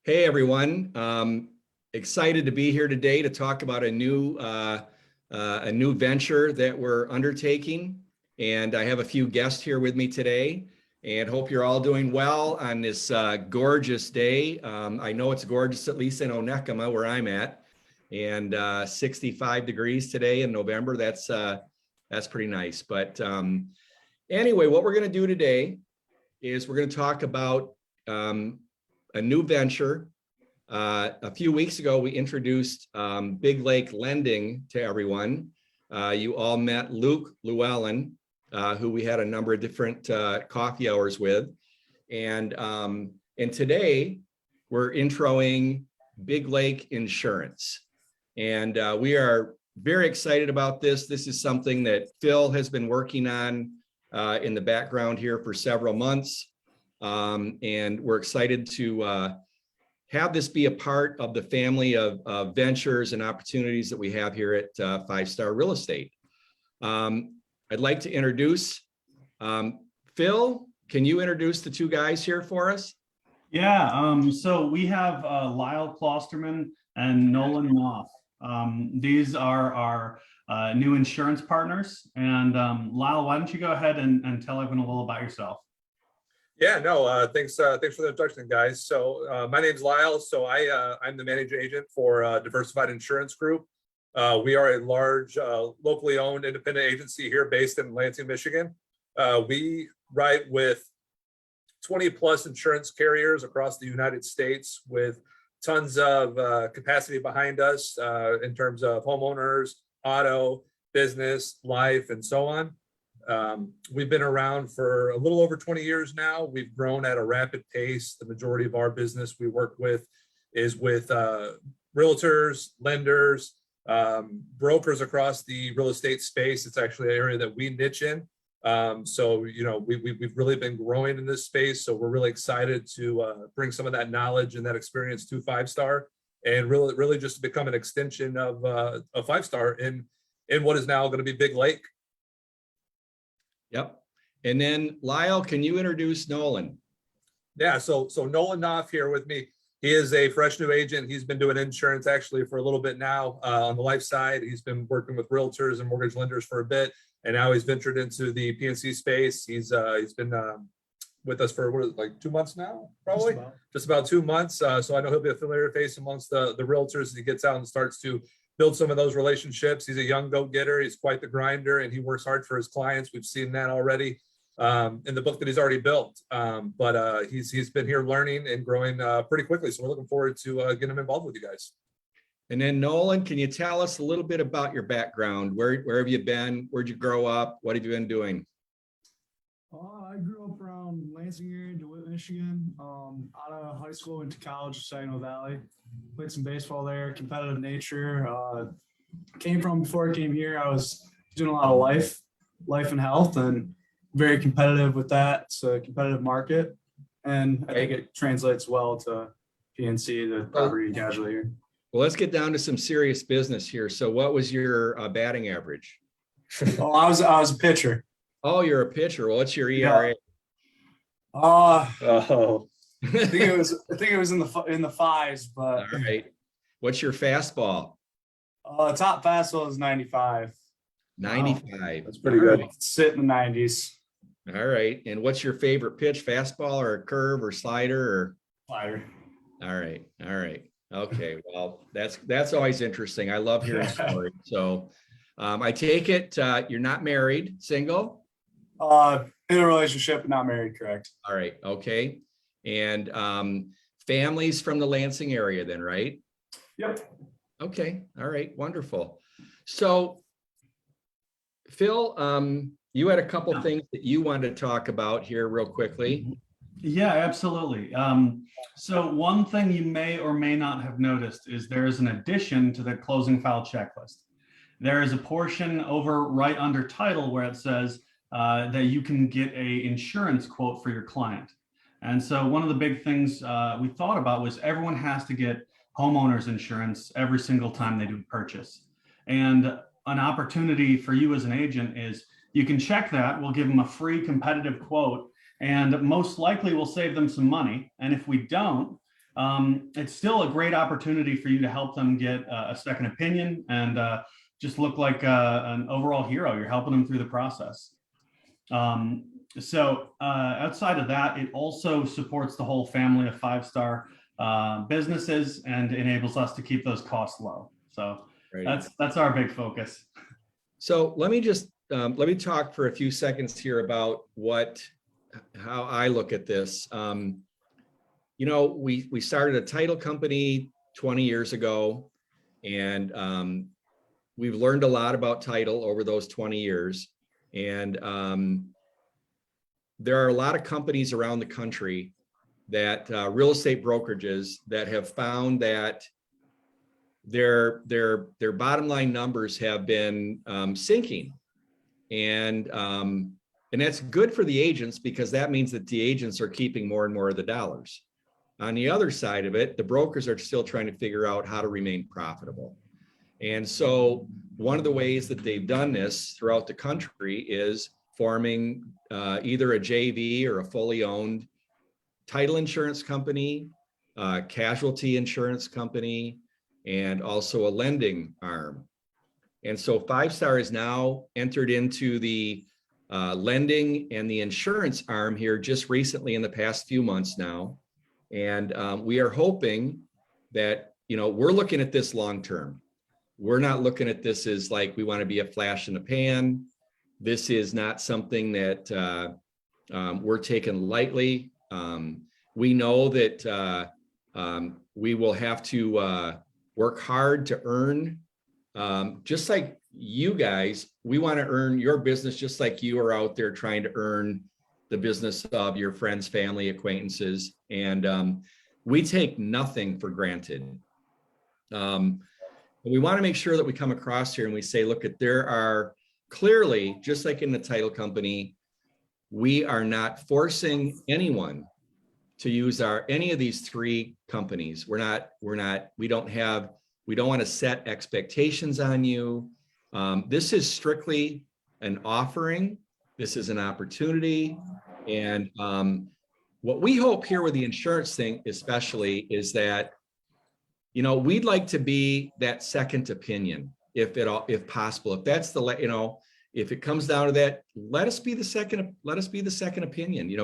Hey everyone, excited to be here today to talk about a new venture that we're undertaking. And I have a few guests here with me today and hope you're all doing well on this gorgeous day. I know it's gorgeous, at least in Onekama where I'm at, and 65 degrees today in November. That's pretty nice. But anyway, what we're going to do today is we're going to talk about a new venture. A few weeks ago, we introduced Big Lake Lending to everyone. You all met Luke Llewellyn, who we had a number of different coffee hours with. And today, we're introing Big Lake Insurance. And we are very excited about this. This is something that Phil has been working on in the background here for several months. And we're excited to have this be a part of the family of ventures and opportunities that we have here at Five Star Real Estate. I'd like to introduce Phil. Can you introduce the two guys here for us? Yeah, so we have Lyle Klosterman and Nolan Knopf. These are our new insurance partners. And Lyle, why don't you go ahead and tell everyone a little about yourself? Yeah, no, thanks for the introduction, guys. So my name's Lyle. So I'm the managing agent for Diversified Insurance Group. We are a large, locally owned independent agency here based in Lansing, Michigan. We write with 20 plus insurance carriers across the United States with tons of capacity behind us in terms of homeowners, auto, business, life, and so on. We've been around for a little over 20 years now. We've grown at a rapid pace. The majority of our business we work with is with realtors, lenders, brokers across the real estate space. It's actually an area that we niche in. So, you know, we've really been growing in this space. So we're really excited to bring some of that knowledge and that experience to Five Star and really just to become an extension of Five Star in what is now going to be Big Lake. Yep. And then Lyle, can you introduce Nolan? Yeah, so Nolan Knopf here with me. He is a fresh new agent. He's been doing insurance actually for a little bit now on the life side. He's been working with realtors and mortgage lenders for a bit, and now he's ventured into the PNC space. He's been with us for like 2 months now, probably just about 2 months. So I know he'll be a familiar face amongst the realtors as he gets out and starts to build some of those relationships. He's a young go-getter. He's quite the grinder, and he works hard for his clients. We've seen that already in the book that he's already built. But he's been here learning and growing pretty quickly. So we're looking forward to getting him involved with you guys. And then Nolan, can you tell us a little bit about your background? Where have you been? Where'd you grow up? What have you been doing? I grew up around Lansing area, DeWitt, Michigan. Out of high school, went to college, Saginaw Valley. Played some baseball there, competitive nature. Before I came here, I was doing a lot of life and health, and very competitive with that. It's a competitive market, and I think it translates well to PNC, the property and casualty here. Well, let's get down to some serious business here. So what was your batting average? Oh, I was a pitcher. Oh, you're a pitcher. Well, what's your ERA? Oh. I think it was in the fives, but all right. What's your fastball? Top fastball is 95. 95. Wow. That's pretty good. Right. Sit in the 90s. All right. And what's your favorite pitch? Fastball or a curve or slider or slider? All right. All right. Okay. Well, that's always interesting. I love hearing stories. So I take it you're not married, single? In a relationship, not married, correct. All right. Okay. And families from the Lansing area then, right? Yep. Okay. All right. Wonderful. So Phil, you had a couple things that you wanted to talk about here real quickly. Yeah, absolutely. So one thing you may or may not have noticed is there is an addition to the closing file checklist. There is a portion over right under title where it says that you can get a insurance quote for your client. And so one of the big things we thought about was everyone has to get homeowners insurance every single time they do a purchase. And an opportunity for you as an agent is you can check that. We'll give them a free competitive quote, and most likely we'll save them some money. And if we don't, it's still a great opportunity for you to help them get a second opinion and just look like an overall hero. You're helping them through the process. Outside of that, it also supports the whole family of 5-star businesses and enables us to keep those costs low. So Right. that's our big focus. So let me talk for a few seconds here about how I look at this. We started a title company 20 years ago, and we've learned a lot about title over those 20 years. And there are a lot of companies around the country that real estate brokerages that have found that their bottom line numbers have been sinking. And that's good for the agents, because that means that the agents are keeping more and more of the dollars. On the other side of it, the brokers are still trying to figure out how to remain profitable. And so one of the ways that they've done this throughout the country is forming either a JV or a fully owned title insurance company, casualty insurance company, and also a lending arm. And so 5-star is now entered into the lending and the insurance arm here just recently in the past few months now. And we are hoping that, we're looking at this long term. We're not looking at this as like we want to be a flash in the pan. This is not something that we're taking lightly. We know that we will have to work hard to earn, just like you guys, we want to earn your business just like you are out there trying to earn the business of your friends, family, acquaintances. And we take nothing for granted. We want to make sure that we come across here and we say, look, there are clearly, just like in the title company, we are not forcing anyone to use any of these 3 companies. We don't want to set expectations on you. This is strictly an offering. This is an opportunity. And what we hope here with the insurance thing, especially, is that, we'd like to be that second opinion, if possible. If that's if it comes down to that, let us be the second opinion.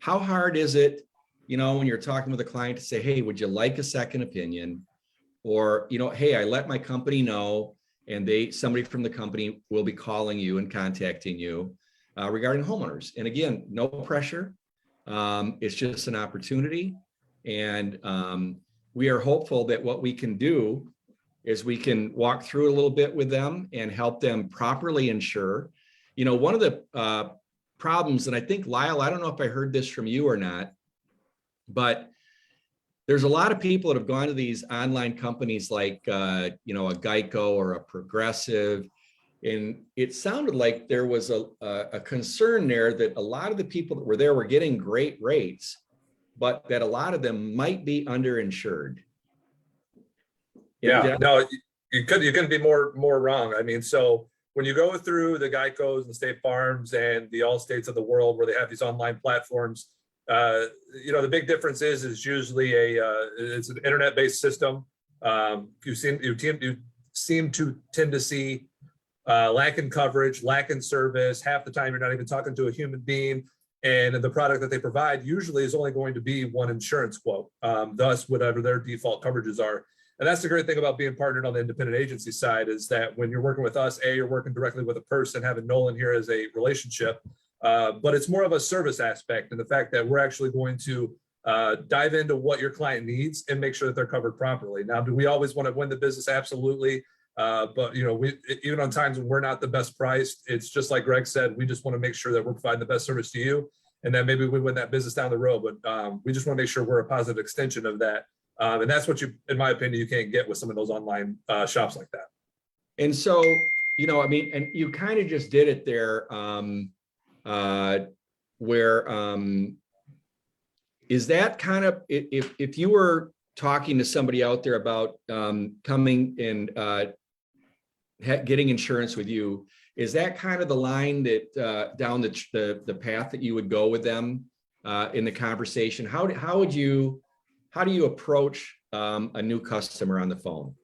How hard is it, when you're talking with a client to say, hey, would you like a second opinion? Or, hey, I let my company know, and somebody from the company will be calling you and contacting you regarding homeowners. And again, no pressure. It's just an opportunity. And we are hopeful that what we can do is we can walk through a little bit with them and help them properly insure. One of the problems, and I think, Lyle, I don't know if I heard this from you or not, but there's a lot of people that have gone to these online companies like, a Geico or a Progressive. And it sounded like there was a concern there that a lot of the people that were there were getting great rates, but that a lot of them might be underinsured. Yeah, no, you couldn't be more wrong. I mean, so when you go through the Geicos and State Farms and the Allstates of the world where they have these online platforms, the big difference is usually it's an internet-based system. You seem to tend to see lack in coverage, lack in service. Half the time, you're not even talking to a human being, and the product that they provide usually is only going to be one insurance quote, thus whatever their default coverages are. And that's the great thing about being partnered on the independent agency side, is that when you're working with us, you're working directly with a person, having Nolan here as a relationship, but it's more of a service aspect, and the fact that we're actually going to dive into what your client needs and make sure that they're covered properly. Now, do we always want to win the business? Absolutely. But even on times when we're not the best priced, it's just like Greg said, we just want to make sure that we're providing the best service to you, and then maybe we win that business down the road. But we just want to make sure we're a positive extension of that. And that's what in my opinion, you can't get with some of those online shops like that. And so, and you kind of just did it there, where is that kind of, if you were talking to somebody out there about coming and getting insurance with you, is that kind of the line that down the path that you would go with them in the conversation? How how do you approach a new customer on the phone?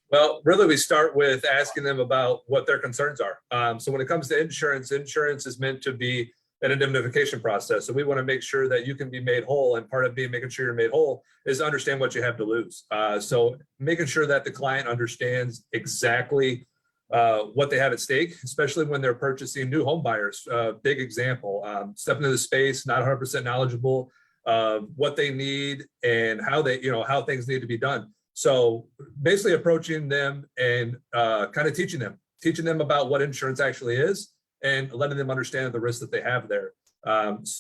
Well, really, we start with asking them about what their concerns are. So when it comes to insurance, insurance is meant to be an indemnification process. So we want to make sure that you can be made whole. And part of making sure you're made whole is understand what you have to lose. So making sure that the client understands exactly what they have at stake, especially when they're purchasing new home buyers. Big example, step into the space, not 100% knowledgeable of what they need and how they, how things need to be done. So basically approaching them and kind of teaching them about what insurance actually is and letting them understand the risks that they have there.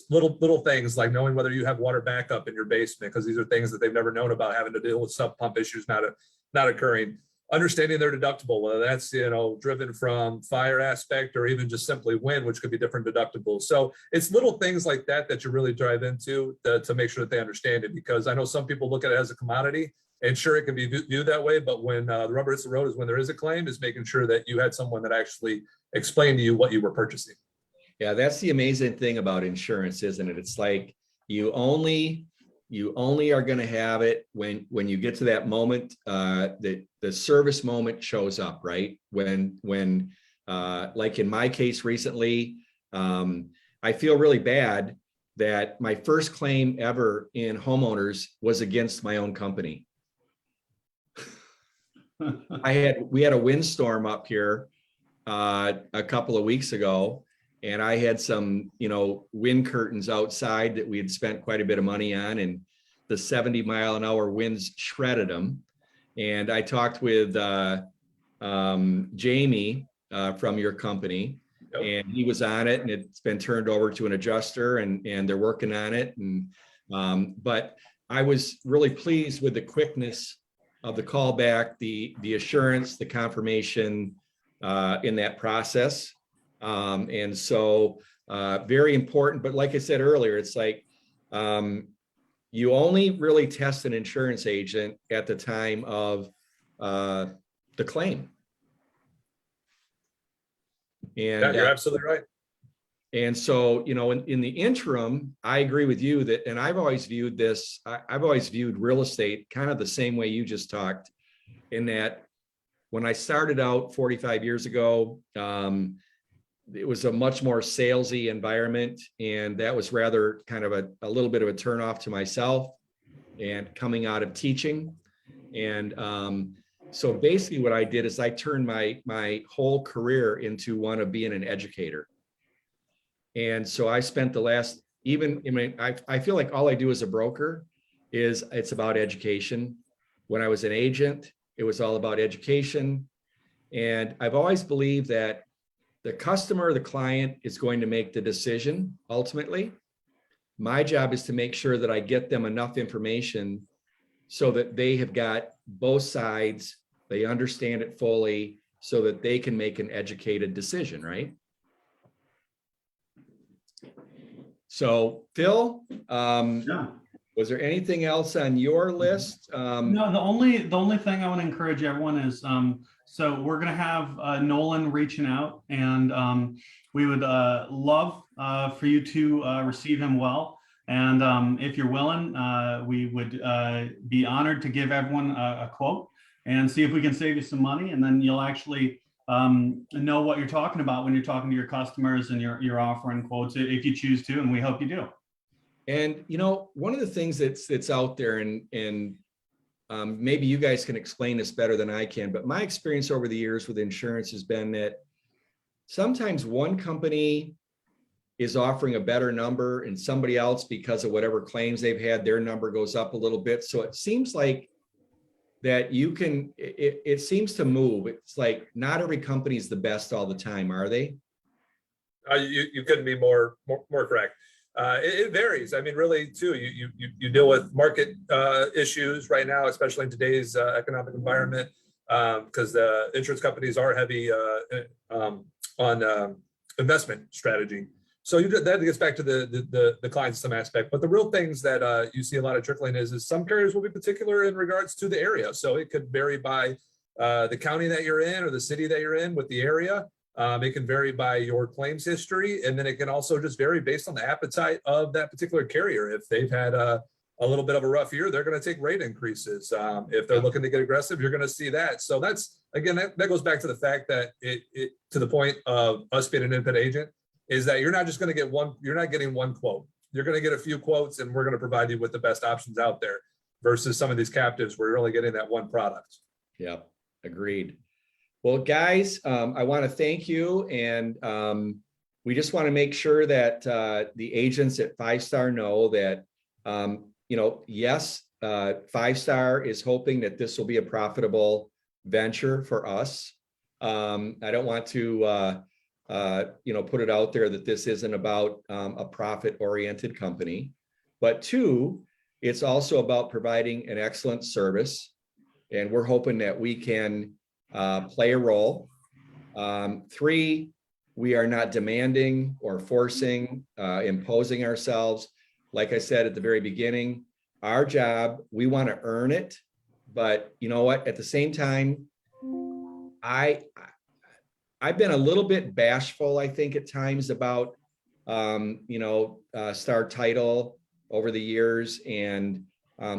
Little things like knowing whether you have water backup in your basement, because these are things that they've never known about, having to deal with sub pump issues not occurring. Understanding their deductible, whether that's driven from fire aspect or even just simply wind, which could be different deductibles. So it's little things like that that you really drive into to make sure that they understand it, because I know some people look at it as a commodity. And sure, it can be viewed that way, but when the rubber hits the road is when there is a claim, is making sure that you had someone that actually explained to you what you were purchasing. Yeah, that's the amazing thing about insurance, isn't it? It's like you only are going to have it when you get to that moment, the service moment shows up, right? When like in my case recently, I feel really bad that my first claim ever in homeowners was against my own company. We had a windstorm up here a couple of weeks ago, and I had some, wind curtains outside that we had spent quite a bit of money on, and the 70-mile-an-hour winds shredded them. And I talked with Jamie from your company, Yep. and he was on it, and it's been turned over to an adjuster, and they're working on it. And but I was really pleased with the quickness of the callback, the assurance, the confirmation in that process. And so very important. But like I said earlier, it's like you only really test an insurance agent at the time of the claim. And Yeah, you're absolutely right. And so, in the interim, I agree with you that, and I've always viewed this, I've always viewed real estate kind of the same way you just talked, in that when I started out 45 years ago, it was a much more salesy environment. And that was rather kind of a little bit of a turnoff to myself and coming out of teaching. And so basically what I did is I turned my whole career into one of being an educator. And so I spent the last, I feel like all I do as a broker is it's about education. When I was an agent, it was all about education. And I've always believed that the customer, the client, is going to make the decision ultimately. My job is to make sure that I get them enough information so that they have got both sides, they understand it fully, so that they can make an educated decision, right? So Phil, Yeah. was there anything else on your list? No, the only thing I want to encourage everyone is, so we're going to have Nolan reaching out, and we would love for you to receive him well. And if you're willing, we would be honored to give everyone a quote and see if we can save you some money. And then you'll actually know what you're talking about when you're talking to your customers and you're offering quotes, if you choose to, and we hope you do. And one of the things that's out there, and maybe you guys can explain this better than I can, but my experience over the years with insurance has been that sometimes one company is offering a better number, and somebody else, because of whatever claims they've had, their number goes up a little bit. So it seems like that it seems to move. It's like not every company is the best all the time, are they? You couldn't be more correct. It varies. I mean, really, too. You deal with market issues right now, especially in today's economic environment, because the insurance companies are heavy on investment strategy. So that gets back to the client system aspect. But the real things that you see a lot of trickling is some carriers will be particular in regards to the area. So it could vary by the county that you're in or the city that you're in with the area. It can vary by your claims history, and then it can also just vary based on the appetite of that particular carrier. If they've had a little bit of a rough year, they're going to take rate increases. If they're looking to get aggressive, you're going to see that. So that's, again, that goes back to the fact that it to the point of us being an independent agent, is that you're not just going to get one, you're not getting one quote. You're going to get a few quotes, and we're going to provide you with the best options out there versus some of these captives where you're only getting that one product. Yeah, agreed. Well, guys, I want to thank you, and we just want to make sure that the agents at 5-Star know that, yes, 5-Star is hoping that this will be a profitable venture for us. I don't want to, put it out there that this isn't about a profit-oriented company, but 2, it's also about providing an excellent service, and we're hoping that we can play a role. 3, we are not demanding or forcing, imposing ourselves. Like I said at the very beginning, our job, we want to earn it, but you know what? At the same time, I've been a little bit bashful, I think, at times about, Star Title over the years. And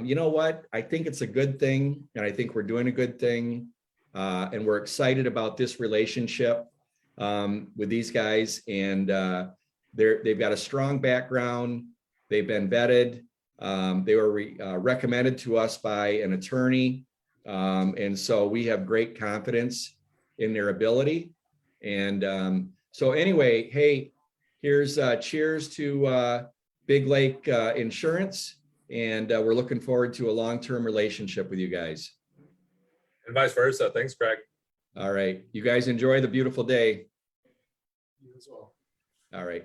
you know what? I think it's a good thing. And I think we're doing a good thing. And we're excited about this relationship with these guys. And they've got a strong background. They've been vetted. They were recommended to us by an attorney. And so we have great confidence in their ability. And so anyway, hey, here's cheers to Big Lake Insurance. And we're looking forward to a long-term relationship with you guys. And vice versa. Thanks, Craig. All right. You guys enjoy the beautiful day. You as well. All right.